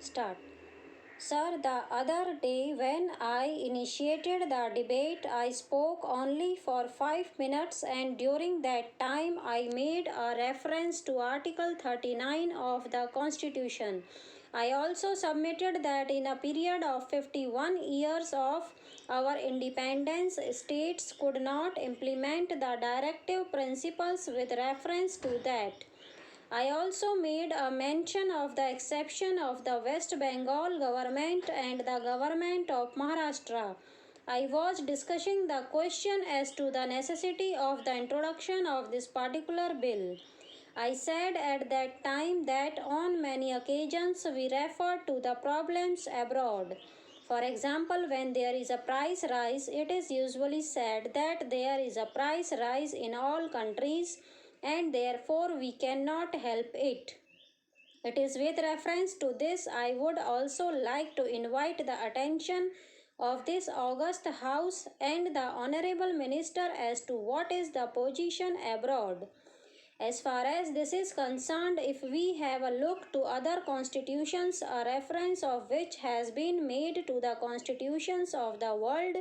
Start. Sir, the other day when I initiated the debate, I spoke only for 5 minutes, and during that time, I made a reference to Article 39 of the Constitution. I also submitted that in a period of 51 years of our independence, states could not implement the directive principles with reference to that. I also made a mention of the exception of the West Bengal government and the government of Maharashtra. I was discussing the question as to the necessity of the introduction of this particular bill. I said at that time that on many occasions we refer to the problems abroad. For example, when there is a price rise, it is usually said that there is a price rise in all countries and therefore we cannot help it. It is with reference to this I would also like to invite the attention of this august house and the honorable minister as to what is the position abroad. As far as this is concerned, if we have a look to other constitutions, a reference of which has been made to the constitutions of the world,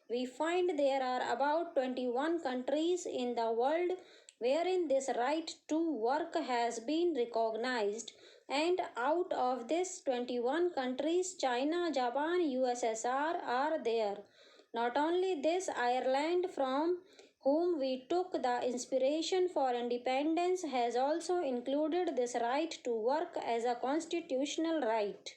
we find there are about 21 countries in the world wherein this right to work has been recognized, and out of this 21 countries, China, Japan, USSR are there. Not only this, Ireland, from whom we took the inspiration for independence, has also included this right to work as a constitutional right.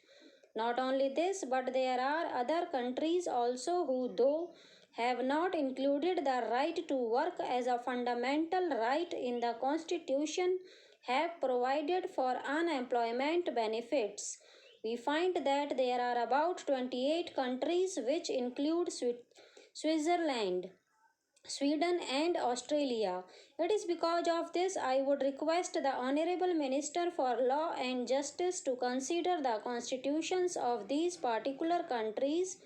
Not only this, but there are other countries also who, though have not included the right to work as a fundamental right in the Constitution, have provided for unemployment benefits. We find that there are about 28 countries, which include Switzerland, Sweden and Australia. It is because of this I would request the Honorable Minister for Law and Justice to consider the constitutions of these particular countries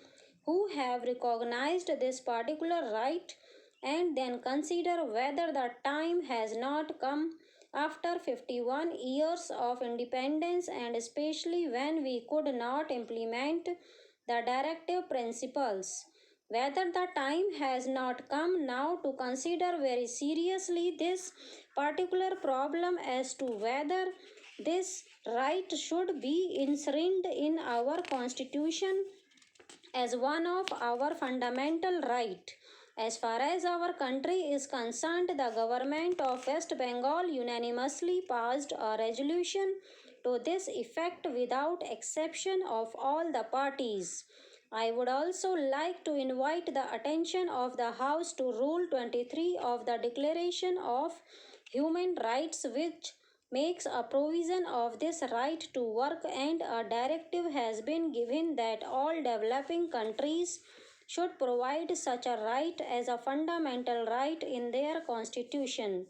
who have recognized this particular right, and then consider whether the time has not come after 51 years of independence, and especially when we could not implement the directive principles, whether the time has not come now to consider very seriously this particular problem as to whether this right should be enshrined in our constitution as one of our fundamental right. As far as our country is concerned, the government of West Bengal unanimously passed a resolution to this effect without exception of all the parties. I would also like to invite the attention of the House to Rule 23 of the Declaration of Human Rights, which makes a provision of this right to work, and a directive has been given that all developing countries should provide such a right as a fundamental right in their constitution.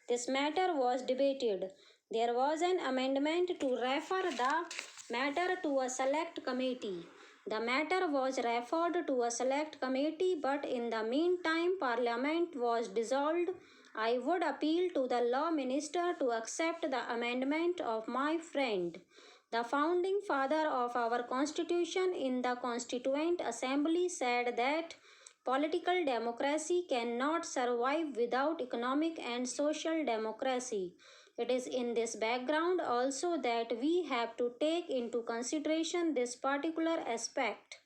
This matter was debated. There was an amendment to refer the matter to a select committee. The matter was referred to a select committee, but in the meantime, Parliament was dissolved. I would appeal to the law minister to accept the amendment of my friend, the founding father of our constitution in the Constituent Assembly, said that political democracy cannot survive without economic and social democracy. It is in this background also that we have to take into consideration this particular aspect.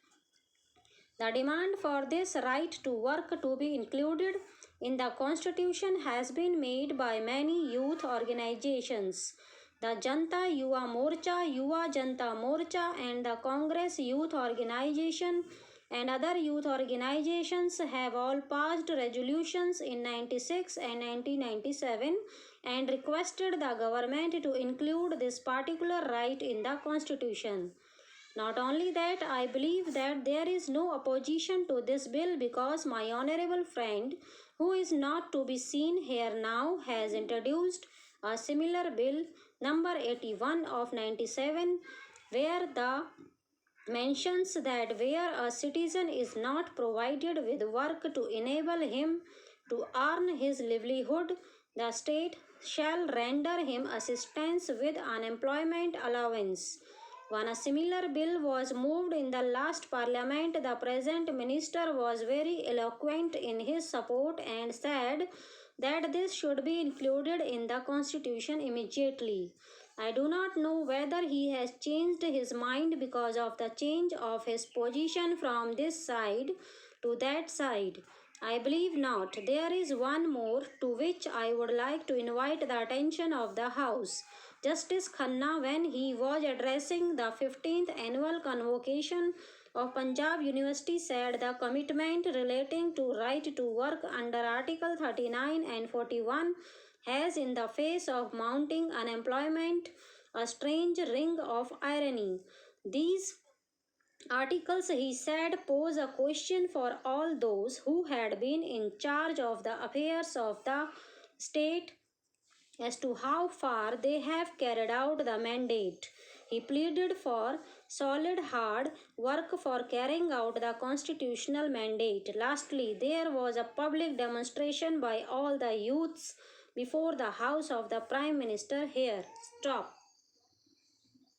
The demand for this right to work to be included in the Constitution has been made by many youth organizations. The Janta Yuva Morcha, Yuva Janta Morcha, and the Congress Youth Organization and other youth organizations have all passed resolutions in 96 and 1997 and requested the government to include this particular right in the Constitution. Not only that, I believe that there is no opposition to this bill because my honorable friend, who is not to be seen here now, has introduced a similar bill number 81 of 97, where the mentions that where a citizen is not provided with work to enable him to earn his livelihood, the state shall render him assistance with unemployment allowance. When a similar bill was moved in the last parliament, the present minister was very eloquent in his support and said that this should be included in the constitution immediately. I do not know whether he has changed his mind because of the change of his position from this side to that side. I believe not. There is one more to which I would like to invite the attention of the House. Justice Khanna, when he was addressing the 15th annual convocation of Punjab University, said the commitment relating to right to work under Article 39 and 41 has, in the face of mounting unemployment, a strange ring of irony. These articles, he said, pose a question for all those who had been in charge of the affairs of the state as to how far they have carried out the mandate. He pleaded for solid hard work for carrying out the constitutional mandate. Lastly, there was a public demonstration by all the youths before the house of the Prime Minister here. Stop.